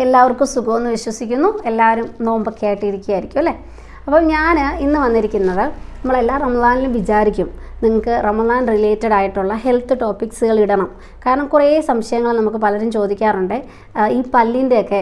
എല്ലാവർക്കും സുഖമെന്ന് വിശ്വസിക്കുന്നു. എല്ലാവരും നോമ്പൊക്കെ ആയിട്ടിരിക്കുകയായിരിക്കും അല്ലേ? അപ്പം ഞാൻ ഇന്ന് വന്നിരിക്കുന്നത്, നമ്മളെല്ലാ റമദാനിലും വിചാരിക്കും നിങ്ങൾക്ക് റമദാൻ റിലേറ്റഡ് ആയിട്ടുള്ള ഹെൽത്ത് ടോപ്പിക്സുകൾ ഇടണം. കാരണം കുറേ സംശയങ്ങൾ നമുക്ക് പലരും ചോദിക്കാറുണ്ട്. ഈ പല്ലിൻ്റെയൊക്കെ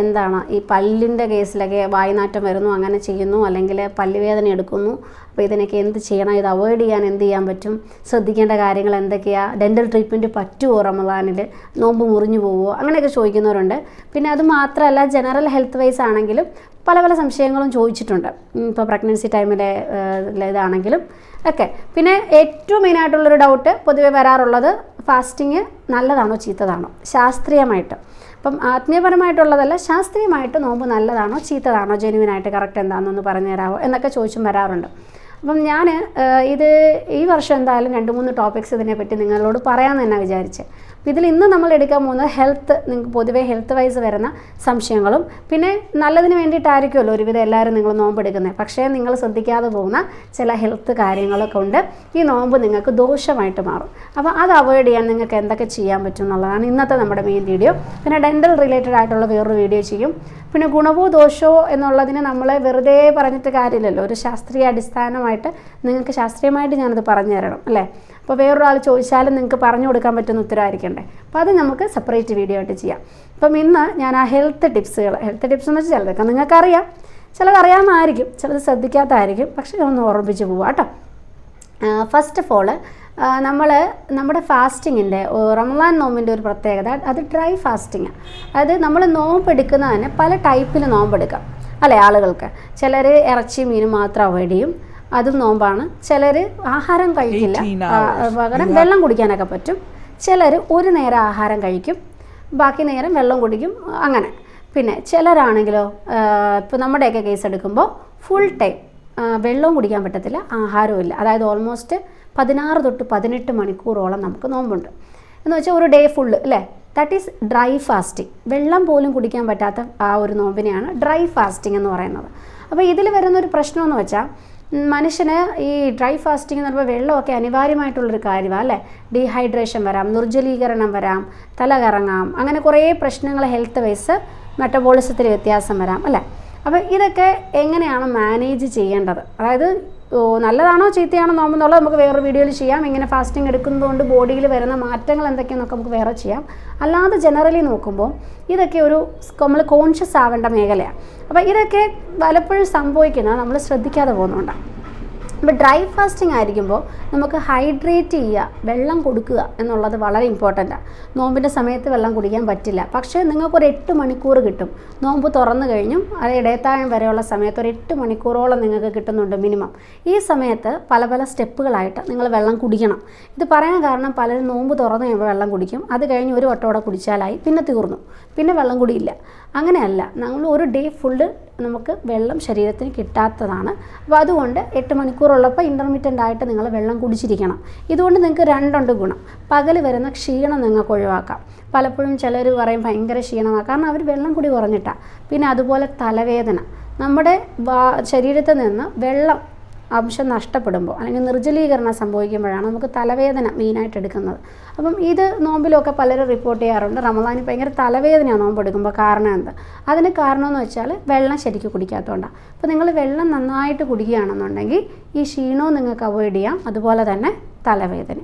എന്താണ്, ഈ പല്ലിൻ്റെ കേസിലൊക്കെ വായ്നാറ്റം വരുന്നു, അങ്ങനെ ചെയ്യുന്നു, അല്ലെങ്കിൽ പല്ലുവേദന എടുക്കുന്നു, അപ്പോൾ ഇതിനൊക്കെ എന്ത് ചെയ്യണം, ഇത് അവോയ്ഡ് ചെയ്യാൻ എന്ത് ചെയ്യാൻ പറ്റും, ശ്രദ്ധിക്കേണ്ട കാര്യങ്ങൾ എന്തൊക്കെയാണ്, ഡെൻ്റൽ ട്രീറ്റ്മെൻറ്റ് പറ്റുമോ റമദാനിൽ, നോമ്പ് മുറിഞ്ഞു പോവുമോ, അങ്ങനെയൊക്കെ ചോദിക്കുന്നവരുണ്ട്. പിന്നെ അത് മാത്രമല്ല, ജനറൽ ഹെൽത്ത് വൈസ് ആണെങ്കിലും പല പല സംശയങ്ങളും ചോദിച്ചിട്ടുണ്ട്. ഇപ്പോൾ പ്രഗ്നൻസി ടൈമിലെ ഇതാണെങ്കിലും ഒക്കെ. പിന്നെ ഏറ്റവും മെയിനായിട്ടുള്ളൊരു ഡൗട്ട് പൊതുവെ വരാറുള്ളത്, ഫാസ്റ്റിങ് നല്ലതാണോ ചീത്തതാണോ ശാസ്ത്രീയമായിട്ട്. അപ്പം ആത്മീയപരമായിട്ടുള്ളതല്ല, ശാസ്ത്രീയമായിട്ട് നോമ്പ് നല്ലതാണോ ചീത്തതാണോ, ജെനുവിനായിട്ട് കറക്റ്റ് എന്താണെന്നൊന്ന് പറഞ്ഞു തരാമോ എന്നൊക്കെ ചോദിച്ചും വരാറുണ്ട്. അപ്പം ഞാൻ ഈ വർഷം എന്തായാലും 2-3 ടോപ്പിക്സ് ഇതിനെപ്പറ്റി നിങ്ങളോട് പറയാമെന്ന് തന്നെ വിചാരിച്ച്. അപ്പോൾ ഇതിൽ ഇന്ന് നമ്മൾ എടുക്കാൻ പോകുന്നത് നിങ്ങൾക്ക് പൊതുവേ ഹെൽത്ത് വൈസ് വരുന്ന സംശയങ്ങളും, പിന്നെ നല്ലതിന് വേണ്ടിയിട്ടായിരിക്കുമല്ലോ ഒരുവിധം എല്ലാവരും നിങ്ങൾ നോമ്പ് എടുക്കുന്നത്. പക്ഷേ നിങ്ങൾ ശ്രദ്ധിക്കാതെ പോകുന്ന ചില ഹെൽത്ത് കാര്യങ്ങളൊക്കെ ഉണ്ട്, ഈ നോമ്പ് നിങ്ങൾക്ക് ദോഷമായിട്ട് മാറും. അപ്പോൾ അത് അവോയ്ഡ് ചെയ്യാൻ നിങ്ങൾക്ക് എന്തൊക്കെ ചെയ്യാൻ പറ്റും എന്നുള്ളതാണ് ഇന്നത്തെ നമ്മുടെ മെയിൻ വീഡിയോ. പിന്നെ ഡെൻ്റൽ റിലേറ്റഡ് ആയിട്ടുള്ള വേറൊരു വീഡിയോ ചെയ്യും. പിന്നെ ഗുണമോ ദോഷമോ എന്നുള്ളതിന് നമ്മൾ വെറുതെ പറഞ്ഞിട്ട് കാര്യമില്ലല്ലോ, ഒരു ശാസ്ത്രീയ അടിസ്ഥാനമായിട്ട് നിങ്ങൾക്ക് ശാസ്ത്രീയമായിട്ട് ഞാനത് പറഞ്ഞു തരണം അല്ലേ. അപ്പോൾ വേറൊരാൾ ചോദിച്ചാലും നിങ്ങൾക്ക് പറഞ്ഞു കൊടുക്കാൻ പറ്റുന്ന ഉത്തരവായിരിക്കണ്ടേ. അപ്പോൾ അത് നമുക്ക് സെപ്പറേറ്റ് വീഡിയോ ആയിട്ട് ചെയ്യാം. അപ്പം ഇന്ന് ഞാൻ ആ ഹെൽത്ത് ടിപ്സ് എന്ന് വെച്ചാൽ ചിലതൊക്കെ നിങ്ങൾക്കറിയാം, ചിലതറിയാമായിരിക്കും, ചിലത് ശ്രദ്ധിക്കാത്തതായിരിക്കും, പക്ഷേ ഒന്ന് ഓർമ്മിപ്പിച്ച് പോവാം കേട്ടോ. ഫസ്റ്റ് ഓഫ് ഓൾ, നമ്മുടെ ഫാസ്റ്റിങ്ങിൻ്റെ റമദാൻ നോമ്പിൻ്റെ ഒരു പ്രത്യേകത, അത് ഡ്രൈ ഫാസ്റ്റിങ്. അതായത് നമ്മൾ നോമ്പെടുക്കുന്നത് തന്നെ പല ടൈപ്പിൽ നോമ്പെടുക്കാം അല്ലേ ആളുകൾക്ക്. ചിലർ ഇറച്ചി മീനും മാത്രം അവോയ്ഡ് ചെയ്യും, അതും നോമ്പാണ്. ചിലർ ആഹാരം കഴിക്കില്ല, പകരം വെള്ളം കുടിക്കാനൊക്കെ പറ്റും. ചിലർ ഒരു നേരം ആഹാരം കഴിക്കും, ബാക്കി നേരം വെള്ളം കുടിക്കും, അങ്ങനെ. പിന്നെ ചിലരാണെങ്കിലോ, ഇപ്പോൾ നമ്മുടെയൊക്കെ കേസ് എടുക്കുമ്പോൾ ഫുൾ ടൈം വെള്ളവും കുടിക്കാൻ പറ്റത്തില്ല, ആഹാരവും ഇല്ല. അതായത് ഓൾമോസ്റ്റ് 16 തൊട്ട് 18 മണിക്കൂറോളം നമുക്ക് നോമ്പുണ്ട് എന്ന് വെച്ചാൽ ഒരു ഡേ ഫുള്ള് അല്ലേ. That is dry fasting. വെള്ളം പോലും കുടിക്കാൻ പറ്റാത്ത ആ ഒരു നോമ്പിനെയാണ് ഡ്രൈ ഫാസ്റ്റിംഗ് എന്ന് പറയുന്നത്. അപ്പോൾ ഇതിൽ വരുന്നൊരു പ്രശ്നമെന്ന് വെച്ചാൽ, മനുഷ്യന് ഈ ഡ്രൈ ഫാസ്റ്റിംഗ് എന്ന് പറയുമ്പോൾ വെള്ളമൊക്കെ അനിവാര്യമായിട്ടുള്ളൊരു കാര്യമാണ് അല്ലേ. ഡീഹൈഡ്രേഷൻ വരാം, നിർജ്ജലീകരണം വരാം, തല കറങ്ങാം, അങ്ങനെ കുറേ പ്രശ്നങ്ങൾ ഹെൽത്ത് വൈസ്, മെറ്റബോളിസത്തിൽ വ്യത്യാസം വരാം അല്ലേ. അപ്പോൾ ഇതൊക്കെ എങ്ങനെയാണ് മാനേജ് ചെയ്യേണ്ടത്, അതായത് നല്ലതാണോ ചീത്തയാണോ നോമ്പെന്നുള്ളത് നമുക്ക് വേറൊരു വീഡിയോയിൽ ചെയ്യാം. ഇങ്ങനെ ഫാസ്റ്റിംഗ് എടുക്കുന്നതുകൊണ്ട് ബോഡിയിൽ വരുന്ന മാറ്റങ്ങൾ എന്തൊക്കെയാണെന്നൊക്കെ നമുക്ക് വേറെ ചെയ്യാം. അല്ലാതെ ജനറലി നോക്കുമ്പോൾ ഇതൊക്കെ നമ്മൾ കോൺഷ്യസ് ആവേണ്ട മേഖലയാണ്. അപ്പോൾ ഇതൊക്കെ പലപ്പോഴും സംഭവിക്കുന്നത് നമ്മൾ ശ്രദ്ധിക്കാതെ പോകുന്നുണ്ടാണ്. അപ്പോൾ ഡ്രൈ ഫാസ്റ്റിംഗ് ആയിരിക്കുമ്പോൾ നമുക്ക് ഹൈഡ്രേറ്റ് ചെയ്യുക, വെള്ളം കൊടുക്കുക എന്നുള്ളത് വളരെ ഇമ്പോർട്ടൻ്റാണ്. നോമ്പിൻ്റെ സമയത്ത് വെള്ളം കുടിക്കാൻ പറ്റില്ല, പക്ഷേ നിങ്ങൾക്കൊരു 8 മണിക്കൂർ കിട്ടും. നോമ്പ് തുറന്നു കഴിഞ്ഞും അത് ഇടയത്താഴം വരെയുള്ള സമയത്ത് ഒരു 8 മണിക്കൂറോളം നിങ്ങൾക്ക് കിട്ടുന്നുണ്ട് മിനിമം. ഈ സമയത്ത് പല പല സ്റ്റെപ്പുകളായിട്ട് നിങ്ങൾ വെള്ളം കുടിക്കണം. ഇത് പറയാൻ കാരണം, പലരും നോമ്പ് തുറന്നു കഴിയുമ്പോൾ വെള്ളം കുടിക്കും, അത് കഴിഞ്ഞ് ഒരു വട്ടോടെ കുടിച്ചാലായി, പിന്നെ തീർന്നു, പിന്നെ വെള്ളം കുടിയില്ല. അങ്ങനെയല്ല, നമ്മൾ ഒരു ഡേ ഫുള്ള് നമുക്ക് വെള്ളം ശരീരത്തിന് കിട്ടാത്തതാണ്. അപ്പോൾ അതുകൊണ്ട് 8 മണിക്കൂറുള്ളപ്പോൾ ഇൻ്റർമീഡിയൻ്റ് ആയിട്ട് നിങ്ങൾ വെള്ളം കുടിച്ചിരിക്കണം. ഇതുകൊണ്ട് നിങ്ങൾക്ക് 2 ഗുണം. പകൽ വരുന്ന ക്ഷീണം നിങ്ങൾക്ക് ഒഴിവാക്കാം. പലപ്പോഴും ചിലർ പറയും ഭയങ്കര ക്ഷീണമാണ്, കാരണം അവർ വെള്ളം കുടി കുറഞ്ഞിട്ടാണ്. പിന്നെ അതുപോലെ തലവേദന, നമ്മുടെ ശരീരത്തിൽ നിന്ന് വെള്ളം അംശം നഷ്ടപ്പെടുമ്പോൾ അല്ലെങ്കിൽ നിർജ്ജലീകരണം സംഭവിക്കുമ്പോഴാണ് നമുക്ക് തലവേദന മെയിനായിട്ട് എടുക്കുന്നത്. അപ്പം ഇത് നോമ്പിലൊക്കെ പലരും റിപ്പോർട്ട് ചെയ്യാറുണ്ട്, റമദാനിൽ ഭയങ്കര തലവേദനയാണ് നോമ്പെടുക്കുമ്പോൾ. കാരണം എന്ത്? അതിന് കാരണമെന്ന് വെച്ചാൽ വെള്ളം ശരിക്കും കുടിക്കാത്തതുകൊണ്ടാണ്. അപ്പോൾ നിങ്ങൾ വെള്ളം നന്നായിട്ട് കുടിക്കുകയാണെന്നുണ്ടെങ്കിൽ ഈ ക്ഷീണവും നിങ്ങൾക്ക് അവോയ്ഡ് ചെയ്യാം, അതുപോലെ തന്നെ തലവേദന.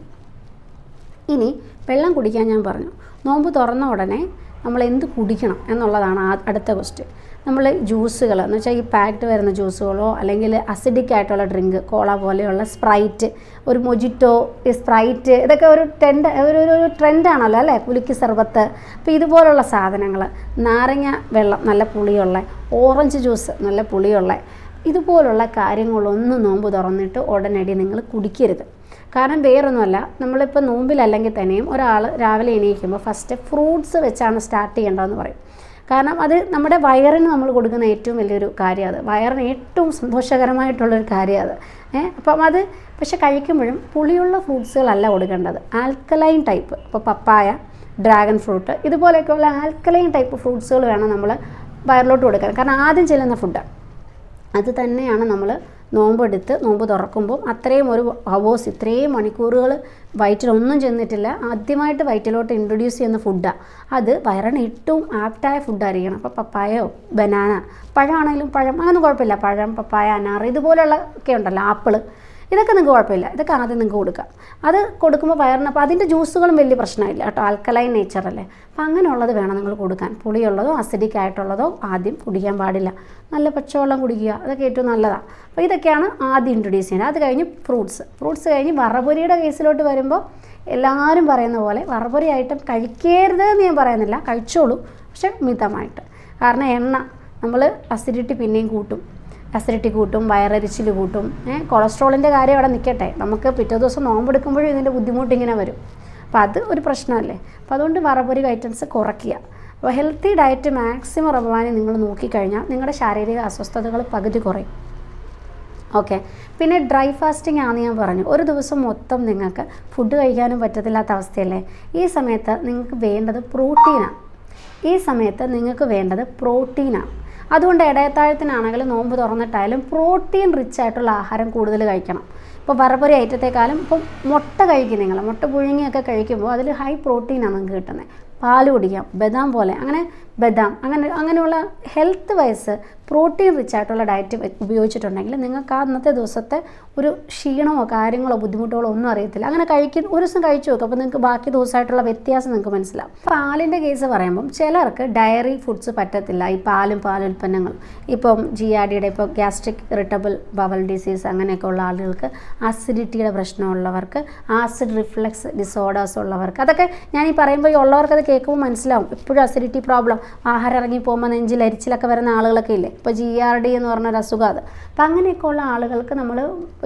ഇനി വെള്ളം കുടിക്കാൻ ഞാൻ പറഞ്ഞു. നോമ്പ് തുറന്ന ഉടനെ നമ്മൾ എന്ത് കുടിക്കണം എന്നുള്ളതാണ് അടുത്ത ക്വസ്റ്റ്യൻ. നമ്മൾ ജ്യൂസുകൾ എന്ന് വെച്ചാൽ ഈ പാക്ഡ് വരുന്ന ജ്യൂസുകളോ അല്ലെങ്കിൽ അസിഡിക് ആയിട്ടുള്ള ഡ്രിങ്ക്, കോള പോലെയുള്ള, സ്പ്രൈറ്റ്, ഒരു മൊജിറ്റോ, സ്പ്രൈറ്റ്, ഇതൊക്കെ ഒരു ട്രെൻഡാണല്ലോ അല്ലേ. കുലുക്കി സർബത്ത്, അപ്പോൾ ഇതുപോലുള്ള സാധനങ്ങൾ, നാരങ്ങ വെള്ളം നല്ല പുളിയുള്ള, ഓറഞ്ച് ജ്യൂസ് നല്ല പുളിയുള്ള, ഇതുപോലുള്ള കാര്യങ്ങളൊന്നും നോമ്പ് തുറന്നിട്ട് ഉടനടി നിങ്ങൾ കുടിക്കരുത്. കാരണം വേറൊന്നുമല്ല, നമ്മളിപ്പോൾ നോമ്പിലല്ലെങ്കിൽ തന്നെയും ഒരാൾ രാവിലെ എണീക്കുമ്പോൾ ഫസ്റ്റ് ഫ്രൂട്ട്സ് വെച്ചാണ് സ്റ്റാർട്ട് ചെയ്യേണ്ടതെന്ന് പറയും. കാരണം അത് നമ്മുടെ വയറിന് നമ്മൾ കൊടുക്കുന്ന ഏറ്റവും വലിയൊരു കാര്യമാണ്, വയറിന് ഏറ്റവും സന്തോഷകരമായിട്ടുള്ളൊരു കാര്യമാണ്. അപ്പം അത് പക്ഷെ കഴിക്കുമ്പോഴും പുളിയുള്ള ഫ്രൂട്ട്സുകളല്ല കൊടുക്കേണ്ടത്, ആൽക്കലൈൻ ടൈപ്പ്. ഇപ്പോൾ പപ്പായ, ഡ്രാഗൺ ഫ്രൂട്ട്, ഇതുപോലെയൊക്കെയുള്ള ആൽക്കലൈൻ ടൈപ്പ് ഫ്രൂട്ട്സുകൾ വേണം നമ്മൾ വയറിലോട്ട് കൊടുക്കാൻ. കാരണം ആദ്യം ചെല്ലുന്ന ഫുഡ് അത് തന്നെയാണ് നമ്മൾ നോമ്പെടുത്ത് നോമ്പ് തുറക്കുമ്പോൾ അത്രയും ഒരു ഹവേഴ്സ് ഇത്രയും മണിക്കൂറുകൾ വയറ്റിലൊന്നും ചെന്നിട്ടില്ല, ആദ്യമായിട്ട് വയറ്റിലോട്ട് ഇൻട്രൊഡ്യൂസ് ചെയ്യുന്ന ഫുഡാണ് അത്. വയറിന് ഏറ്റവും ആപ്റ്റായ ഫുഡായിരിക്കണം. അപ്പോൾ പപ്പായയോ ബനാന, പഴമാണെങ്കിലും പഴം അങ്ങനൊന്നും കുഴപ്പമില്ല, പഴം, പപ്പായ, അനാറ് ഇതുപോലുള്ള ഒക്കെ ഉണ്ടല്ലോ, ആപ്പിൾ, ഇതൊക്കെ നിങ്ങൾക്ക് കുഴപ്പമില്ല. ഇതൊക്കെ ആദ്യം നിങ്ങൾക്ക് കൊടുക്കാം. അത് കൊടുക്കുമ്പോൾ വയറിന്, അപ്പോൾ അതിൻ്റെ ജ്യൂസുകളും വലിയ പ്രശ്നമില്ല കേട്ടോ, ആൽക്കലൈൻ നേച്ചറല്ലേ. അപ്പോൾ അങ്ങനെയുള്ളത് വേണം നിങ്ങൾ കൊടുക്കാൻ. പുളിയുള്ളതോ അസിഡിക് ആയിട്ടുള്ളതോ ആദ്യം കുടിക്കാൻ പാടില്ല. നല്ല പച്ചവെള്ളം കുടിക്കുക, അതൊക്കെ ഏറ്റവും നല്ലതാണ്. അപ്പോൾ ഇതൊക്കെയാണ് ആദ്യം ഇൻട്രൊഡ്യൂസ് ചെയ്യുന്നത്. അത് കഴിഞ്ഞ് ഫ്രൂട്ട്സ് കഴിഞ്ഞ് വറപൊരിയുടെ കേസിലോട്ട് വരുമ്പോൾ എല്ലാവരും പറയുന്ന പോലെ വറപൊരി ഐറ്റം കഴിക്കരുത് എന്ന് ഞാൻ പറയുന്നില്ല, കഴിച്ചോളൂ, പക്ഷെ മിതമായിട്ട്. കാരണം എണ്ണ നമ്മൾ അസിഡിറ്റി പിന്നെയും കൂട്ടും, അസിഡിറ്റി കൂട്ടും, വയറരിച്ചിൽ കൂട്ടും. കൊളസ്ട്രോളിൻ്റെ കാര്യം അവിടെ നിൽക്കട്ടെ, നമുക്ക് പിറ്റേ ദിവസം നോമ്പെടുക്കുമ്പോഴും ഇതിൻ്റെ ബുദ്ധിമുട്ട് ഇങ്ങനെ വരും. അപ്പോൾ അത് ഒരു പ്രശ്നമല്ലേ. അപ്പോൾ അതുകൊണ്ട് വറപൊരി ഐറ്റംസ് കുറയ്ക്കുക. അപ്പോൾ ഹെൽത്തി ഡയറ്റ് മാക്സിമം റമദാനിൽ നിങ്ങൾ നോക്കിക്കഴിഞ്ഞാൽ നിങ്ങളുടെ ശാരീരിക അസ്വസ്ഥതകൾ പകുതി കുറയും. ഓക്കെ. പിന്നെ ഡ്രൈ ഫാസ്റ്റിംഗ് ആണെന്ന് ഞാൻ പറഞ്ഞു. ഒരു ദിവസം മൊത്തം നിങ്ങൾക്ക് ഫുഡ് കഴിക്കാനും പറ്റത്തില്ലാത്ത അവസ്ഥയല്ലേ. ഈ സമയത്ത് നിങ്ങൾക്ക് വേണ്ടത് പ്രോട്ടീനാണ്. അതുകൊണ്ട് ഇടയത്താഴത്തിനാണെങ്കിലും നോമ്പ് തുറന്നിട്ടായാലും പ്രോട്ടീൻ റിച്ച് ആയിട്ടുള്ള ആഹാരം കൂടുതൽ കഴിക്കണം. ഇപ്പോൾ വറപൊരി ഐറ്റത്തെക്കാളും ഇപ്പം മുട്ട കഴിക്കും, നിങ്ങൾ മുട്ട പുഴുങ്ങിയൊക്കെ കഴിക്കുമ്പോൾ അതിൽ ഹൈ പ്രോട്ടീനാണ് നിങ്ങൾക്ക് കിട്ടുന്നത്. പാൽ കുടിക്കാം, ബദാം പോലെ, അങ്ങനെയുള്ള ഹെൽത്ത് വൈസ് പ്രോട്ടീൻ റിച്ച് ആയിട്ടുള്ള ഡയറ്റ് ഉപയോഗിച്ചിട്ടുണ്ടെങ്കിൽ നിങ്ങൾക്ക് ആ അന്നത്തെ ദിവസത്തെ ഒരു ക്ഷീണമോ കാര്യങ്ങളോ ബുദ്ധിമുട്ടുകളോ ഒന്നും അറിയത്തില്ല. അങ്ങനെ ഒരു ദിവസം കഴിച്ചു നോക്കും, അപ്പോൾ നിങ്ങൾക്ക് ബാക്കി ദിവസമായിട്ടുള്ള വ്യത്യാസം നിങ്ങൾക്ക് മനസ്സിലാവും. പാലിൻ്റെ കേസ് പറയുമ്പം ചിലർക്ക് ഡയറി ഫുഡ്സ് പറ്റത്തില്ല, ഈ പാലുൽപ്പന്നങ്ങളും. ഇപ്പം GERD, ഇപ്പോൾ ഗ്യാസ്ട്രിക് ഇറിറ്റബിൾ ബവൽ ഡിസീസ് അങ്ങനെയൊക്കെ ഉള്ള ആളുകൾക്ക്, ആസിഡിറ്റിയുടെ പ്രശ്നമുള്ളവർക്ക്, ആസിഡ് റിഫ്ലക്സ് ഡിസോർഡേഴ്സ് ഉള്ളവർക്ക്, അതൊക്കെ ഞാൻ ഈ പറയുമ്പോൾ ഈ ഉള്ളവർക്ക് അത് കേൾക്കുമ്പോൾ മനസ്സിലാവും. എപ്പോഴും അസിഡിറ്റി പ്രോബ്ലം, ആഹാരം ഇറങ്ങി പോകുമ്പോൾ നെഞ്ചിൽ അരിച്ചിലൊക്കെ വരുന്ന ആളുകളൊക്കെ ഇല്ലേ, ഇപ്പോൾ GERD എന്ന് പറഞ്ഞൊരു അസുഖം അത്. അപ്പോൾ അങ്ങനെയൊക്കെ ഉള്ള ആളുകൾക്ക് നമ്മൾ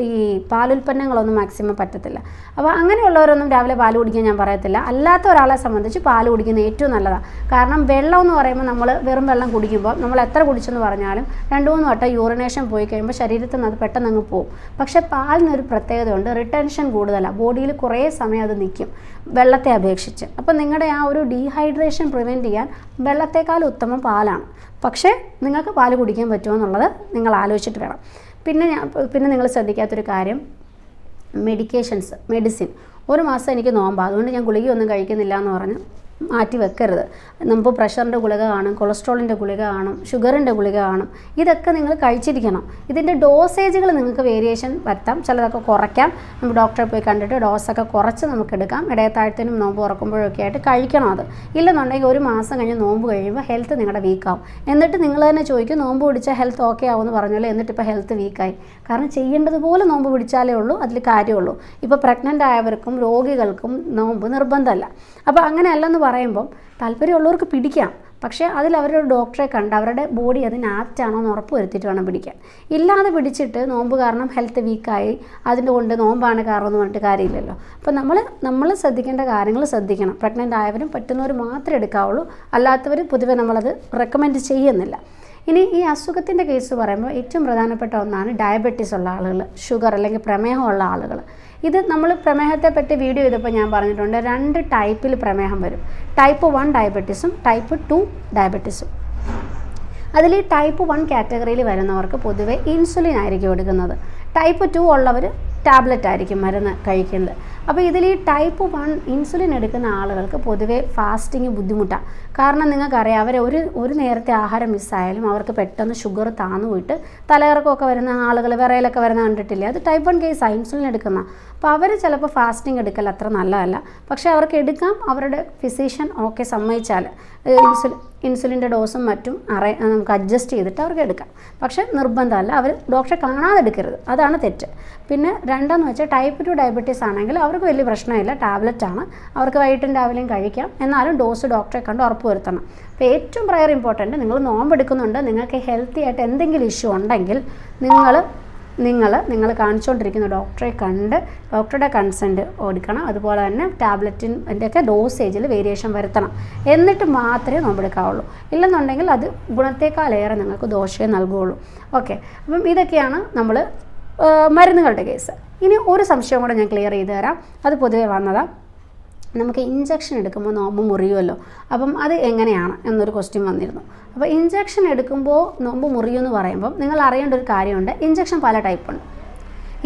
ഈ പാലുൽപ്പന്നങ്ങളൊന്നും മാക്സിമം പറ്റത്തില്ല. അപ്പോൾ അങ്ങനെയുള്ളവരൊന്നും രാവിലെ പാൽ കുടിക്കാൻ ഞാൻ പറയത്തില്ല. അല്ലാത്ത ഒരാളെ സംബന്ധിച്ച് പാൽ കുടിക്കുന്നത് ഏറ്റവും നല്ലതാണ്. കാരണം വെള്ളം എന്ന് പറയുമ്പോൾ നമ്മൾ വെറും വെള്ളം കുടിക്കുമ്പോൾ നമ്മൾ എത്ര കുടിച്ചെന്ന് പറഞ്ഞാലും 2-3 വട്ടം യൂറിനേഷൻ പോയി കഴിയുമ്പോൾ ശരീരത്തിൽ നിന്ന് അത് പെട്ടെന്ന് അങ്ങ് പോകും. പക്ഷേ പാലിനൊരു പ്രത്യേകതയുണ്ട്, റിട്ടൻഷൻ കൂടുതലാണ്, ബോഡിയിൽ കുറേ സമയം അത് നിൽക്കും വെള്ളത്തെ അപേക്ഷിച്ച്. അപ്പോൾ നിങ്ങളുടെ ആ ഒരു ഡീഹൈഡ്രേഷൻ പ്രിവെൻറ്റ് ചെയ്യാൻ വെള്ളത്തേക്കാൾ ഉത്തമം പാലാണ്. പക്ഷേ നിങ്ങൾക്ക് പാൽ കുടിക്കാൻ പറ്റുമോ എന്നുള്ളത് നിങ്ങൾ ആലോചിച്ചിട്ട് വേണം. പിന്നെ നിങ്ങൾ ശ്രദ്ധിക്കാത്തൊരു കാര്യം, മെഡിസിൻ. ഒരു മാസം എനിക്ക് നോമ്പാണ്, അതുകൊണ്ട് ഞാൻ ഗുളികയൊന്നും കഴിക്കുന്നില്ല എന്ന് പറഞ്ഞ് മാറ്റി വെക്കരുത്. നമുക്ക് പ്രഷറിൻ്റെ ഗുളിക കാണും, കൊളസ്ട്രോളിൻ്റെ ഗുളിക കാണും, ഷുഗറിൻ്റെ ഗുളിക കാണും. ഇതൊക്കെ നിങ്ങൾ കഴിച്ചിരിക്കണം. ഇതിൻ്റെ ഡോസേജുകൾ നിങ്ങൾക്ക് വേരിയേഷൻ വരുത്താം, ചിലതൊക്കെ കുറയ്ക്കാം. നമുക്ക് ഡോക്ടറെ പോയി കണ്ടിട്ട് ഡോസൊക്കെ കുറച്ച് നമുക്ക് എടുക്കാം. ഇടയത്താഴത്തിനും നോമ്പ് തുറക്കുമ്പോഴൊക്കെ ആയിട്ട് കഴിക്കണം. അത് ഇല്ലെന്നുണ്ടെങ്കിൽ ഒരു മാസം കഴിഞ്ഞ് നോമ്പ് കഴിയുമ്പോൾ ഹെൽത്ത് നിങ്ങളുടെ വീക്കാവും. എന്നിട്ട് നിങ്ങൾ തന്നെ ചോദിക്കും, നോമ്പ് പിടിച്ചാൽ ഹെൽത്ത് ഓക്കെ ആവുമെന്ന് പറഞ്ഞല്ലോ, എന്നിട്ടിപ്പോൾ ഹെൽത്ത് വീക്കായി. കാരണം ചെയ്യേണ്ടതുപോലെ നോമ്പ് പിടിച്ചാലേ ഉള്ളൂ അതിൽ കാര്യമുള്ളൂ. ഇപ്പോൾ പ്രഗ്നൻ്റ് ആയവർക്കും രോഗികൾക്കും നോമ്പ് നിർബന്ധമല്ല. അപ്പോൾ അങ്ങനെയല്ലെന്ന് പറയുമ്പം താല്പര്യമുള്ളവർക്ക് പിടിക്കാം, പക്ഷേ അതിൽ അവരൊരു ഡോക്ടറെ കണ്ട് അവരുടെ ബോഡി അതിന് ആപ്റ്റാണോ എന്ന് ഉറപ്പ് വരുത്തിയിട്ട് വേണം പിടിക്കാൻ. ഇല്ലാതെ പിടിച്ചിട്ട് നോമ്പ് കാരണം ഹെൽത്ത് വീക്കായി അതിൻ്റെ കൊണ്ട് നോമ്പാണ് കാരണം എന്ന് പറഞ്ഞിട്ട് കാര്യമില്ലല്ലോ. അപ്പോൾ നമ്മൾ ശ്രദ്ധിക്കേണ്ട കാര്യങ്ങൾ ശ്രദ്ധിക്കണം. പ്രഗ്നൻ്റ് ആയവരും പറ്റുന്നവർ മാത്രമേ എടുക്കാവുള്ളൂ, അല്ലാത്തവർ പൊതുവെ നമ്മളത് റെക്കമെൻഡ് ചെയ്യുന്നില്ല. ഇനി ഈ അസുഖത്തിൻ്റെ കേസ് പറയുമ്പോൾ ഏറ്റവും പ്രധാനപ്പെട്ട ഒന്നാണ് ഡയബറ്റീസ് ഉള്ള ആളുകൾ, ഷുഗർ അല്ലെങ്കിൽ പ്രമേഹമുള്ള ആളുകൾ. ഇത് നമ്മൾ പ്രമേഹത്തെ പറ്റി വീഡിയോ ചെയ്തപ്പോൾ ഞാൻ പറഞ്ഞിട്ടുണ്ട്, 2 ടൈപ്പിൽ പ്രമേഹം വരും. ടൈപ്പ് 1 ഡയബറ്റീസും ടൈപ്പ് 2 ഡയബറ്റീസും. അതിൽ ഈ ടൈപ്പ് 1 കാറ്റഗറിയിൽ വരുന്നവർക്ക് പൊതുവെ ഇൻസുലിൻ ആയിരിക്കും എടുക്കുന്നത്. ടൈപ്പ് 2 ഉള്ളവർ ടാബ്ലറ്റ് ആയിരിക്കും മരുന്ന് കഴിക്കുന്നത്. അപ്പോൾ ഇതിൽ ഈ ടൈപ്പ് 1 ഇൻസുലിൻ എടുക്കുന്ന ആളുകൾക്ക് പൊതുവേ ഫാസ്റ്റിങ് ബുദ്ധിമുട്ടാണ്. കാരണം നിങ്ങൾക്കറിയാം, അവർ ഒരു നേരത്തെ ആഹാരം മിസ്സായാലും അവർക്ക് പെട്ടെന്ന് ഷുഗർ താന്നു പോയിട്ട് തലകറക്കമൊക്കെ വരുന്ന ആളുകൾ, വിറയിലൊക്കെ വരുന്ന കണ്ടിട്ടില്ലേ, അത് ടൈപ്പ് 1 കേസാണ്, ഇൻസുലിൻ എടുക്കുന്ന. അപ്പോൾ അവർ ചിലപ്പോൾ ഫാസ്റ്റിംഗ് എടുക്കൽ അത്ര നല്ലതല്ല. പക്ഷേ അവർക്ക് എടുക്കാം, അവരുടെ ഫിസിഷ്യൻ ഓക്കെ സമ്മതിച്ചാൽ ഇൻസുലിൻ്റെ ഡോസും മറ്റും നമുക്ക് അഡ്ജസ്റ്റ് ചെയ്തിട്ട് അവർക്ക് എടുക്കാം. പക്ഷേ നിർബന്ധമല്ല, അവർ ഡോക്ടറെ കാണാതെ എടുക്കരുത്, അതാണ് തെറ്റ്. പിന്നെ രണ്ടെന്ന് വെച്ചാൽ ടൈപ്പ് 2 ഡയബറ്റീസ് ആണെങ്കിൽ അവർക്ക് വലിയ പ്രശ്നമില്ല, ടാബ്ലറ്റാണ്, അവർക്ക് വൈകിട്ടും രാവിലെയും കഴിക്കാം. എന്നാലും ഡോസ് ഡോക്ടറെ കണ്ട് ഉറപ്പ് വരുത്തണം. അപ്പോൾ ഏറ്റവും പ്രയർ ഇമ്പോർട്ടൻറ്റ്, നിങ്ങൾ നോമ്പെടുക്കുന്നുണ്ട്, നിങ്ങൾക്ക് ഹെൽത്തി ആയിട്ട് എന്തെങ്കിലും ഇഷ്യൂ ഉണ്ടെങ്കിൽ നിങ്ങൾ കാണിച്ചുകൊണ്ടിരിക്കുന്ന ഡോക്ടറെ കണ്ട് ഡോക്ടറുടെ കൺസെൻറ്റ് എടുക്കണം. അതുപോലെ തന്നെ ടാബ്ലറ്റിൻ്റെയൊക്കെ ഡോസേജിൽ വേരിയേഷൻ വരുത്തണം. എന്നിട്ട് മാത്രമേ നോമ്പെടുക്കാവുള്ളൂ. ഇല്ലെന്നുണ്ടെങ്കിൽ അത് ഗുണത്തേക്കാളേറെ നിങ്ങൾക്ക് ദോഷമേ നൽകുകയുള്ളൂ. ഓക്കെ, അപ്പം ഇതൊക്കെയാണ് നമ്മൾ മരുന്നുകളുടെ കേസ്. ഇനി ഒരു സംശയം കൂടെ ഞാൻ ക്ലിയർ ചെയ്ത് തരാം. അത് പൊതുവെ വന്നതാണ്. നമുക്ക് ഇഞ്ചക്ഷൻ എടുക്കുമ്പോൾ നോമ്പ് മുറിയുമല്ലോ. അപ്പം അത് എങ്ങനെയാണ് എന്നൊരു ക്വസ്റ്റ്യൻ വന്നിരുന്നു. അപ്പോൾ ഇഞ്ചക്ഷൻ എടുക്കുമ്പോൾ നോമ്പ് മുറിയുമെന്ന് പറയുമ്പം നിങ്ങൾ അറിയേണ്ട ഒരു കാര്യമുണ്ട്. ഇഞ്ചക്ഷൻ പല ടൈപ്പുണ്ട്,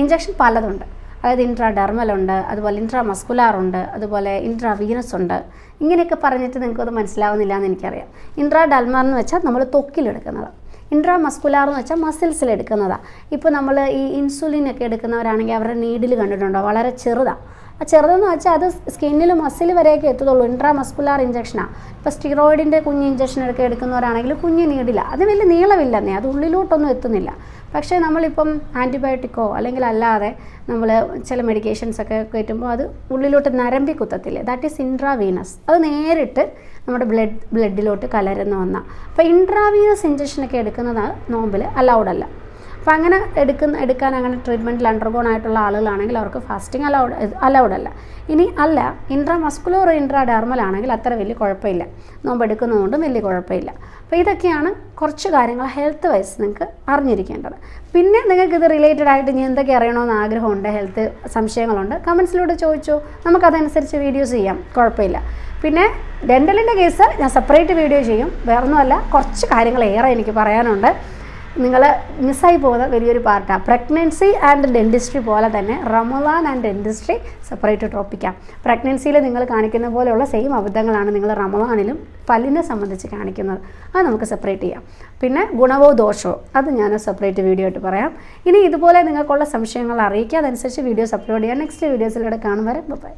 ഇഞ്ചക്ഷൻ പലതുണ്ട്. അതായത് ഇൻട്രാഡെർമലുണ്ട്, അതുപോലെ ഇൻട്രാമസ്കുലാറുണ്ട്, അതുപോലെ ഇൻട്രാവീനസ് ഉണ്ട്. ഇങ്ങനെയൊക്കെ പറഞ്ഞിട്ട് നിങ്ങൾക്കത് മനസ്സിലാവുന്നില്ല എന്ന് എനിക്കറിയാം. ഇൻട്രാഡെർമൽ എന്ന് വെച്ചാൽ നമ്മൾ ത്വക്കിലെടുക്കുന്നത്, ഇൻട്രാമസ്കുലാർ എന്ന് വെച്ചാൽ മസിൽസിലെടുക്കുന്നതാണ്. ഇപ്പോൾ നമ്മൾ ഈ ഇൻസുലിനൊക്കെ എടുക്കുന്നവരാണെങ്കിൽ അവരുടെ നീഡിൽ കണ്ടിട്ടുണ്ടോ, വളരെ ചെറുതാണ്. ആ ചെറുതെന്ന് വെച്ചാൽ അത് സ്കിന്നിൽ മസിൽ വരെയൊക്കെ എത്തുള്ളൂ. ഇൻട്രാമസ്കുലാർ ഇഞ്ചക്ഷനാണ്. ഇപ്പോൾ സ്റ്റിറോയിഡിൻ്റെ കുഞ്ഞ് ഇഞ്ചക്ഷനൊക്കെ എടുക്കുന്നവരാണെങ്കിൽ കുഞ്ഞ് നീടില്ല, അത് വലിയ നീളമില്ലെന്നേ, അത് ഉള്ളിലോട്ടൊന്നും എത്തുന്നില്ല. പക്ഷേ നമ്മളിപ്പം ആൻറ്റിബയോട്ടിക്കോ അല്ലെങ്കിൽ അല്ലാതെ നമ്മൾ ചില മെഡിക്കേഷൻസൊക്കെ കയറ്റുമ്പോൾ അത് ഉള്ളിലോട്ട് നരമ്പി കുത്തത്തില്ലേ, ദാറ്റ് ഈസ് ഇൻട്രാവീനസ്. അത് നേരിട്ട് നമ്മുടെ ബ്ലഡിലോട്ട് കലരുന്ന ഒന്നാണ്. അപ്പോൾ ഇൻട്രാവീനസ് ഇഞ്ചക്ഷനൊക്കെ എടുക്കുന്നത് നോമ്പിൽ അലൗഡല്ല. അപ്പോൾ അങ്ങനെ എടുക്കാൻ അങ്ങനെ ട്രീറ്റ്മെൻറ്റിൽ അണ്ടർഗോൺ ആയിട്ടുള്ള ആളുകളാണെങ്കിൽ അവർക്ക് ഫാസ്റ്റിംഗ് അലൗഡല്ല. ഇനി അല്ല ഇൻട്രാമസ്കുലർ ഇൻട്രാഡെർമൽ ആണെങ്കിൽ അത്ര വലിയ കുഴപ്പമില്ല, നോമ്പ് എടുക്കുന്നതുകൊണ്ടും വലിയ കുഴപ്പമില്ല. അപ്പോൾ ഇതൊക്കെയാണ് കുറച്ച് കാര്യങ്ങൾ ഹെൽത്ത് വൈസ് നിങ്ങൾക്ക് അറിഞ്ഞിരിക്കേണ്ടത്. പിന്നെ നിങ്ങൾക്ക് ഇത് റിലേറ്റഡ് ആയിട്ട് ഇനി എന്തൊക്കെ അറിയണമെന്ന് ആഗ്രഹമുണ്ട്, ഹെൽത്ത് സംശയങ്ങളുണ്ട്, കമൻസിലൂടെ ചോദിച്ചു, നമുക്കതനുസരിച്ച് വീഡിയോസ് ചെയ്യാം, കുഴപ്പമില്ല. പിന്നെ ഡെൻ്റലിൻ്റെ കേസ് ഞാൻ സെപ്പറേറ്റ് വീഡിയോ ചെയ്യും. വേറൊന്നുമല്ല, കുറച്ച് കാര്യങ്ങൾ ഏറെ എനിക്ക് പറയാനുണ്ട്. നിങ്ങൾ മിസ്സായി പോകുന്ന വലിയൊരു പാർട്ടാണ്. പ്രഗ്നൻസി ആൻഡ് ഡെൻറ്റിസ്ട്രി പോലെ തന്നെ റമദാൻ ആൻഡ് ഡെൻറ്റിസ്ട്രി സെപ്പറേറ്റ് ടോപ്പിക്കാണ്. പ്രഗ്നൻസിയിൽ നിങ്ങൾ കാണിക്കുന്ന പോലെയുള്ള സെയിം അബദ്ധങ്ങളാണ് നിങ്ങൾ റമദാനിലും പല്ലിനെ സംബന്ധിച്ച് കാണിക്കുന്നത്. അത് നമുക്ക് സെപ്പറേറ്റ് ചെയ്യാം. പിന്നെ ഗുണവോ ദോഷമോ അത് ഞാൻ സെപ്പറേറ്റ് വീഡിയോ ആയിട്ട് പറയാം. ഇനി ഇതുപോലെ നിങ്ങൾക്കുള്ള സംശയങ്ങൾ അറിയിക്കുക, അതനുസരിച്ച് വീഡിയോസ് അപ്ലോഡ് ചെയ്യാം. നെക്സ്റ്റ് വീഡിയോസിലൂടെ കാണും വരെ ബൈ.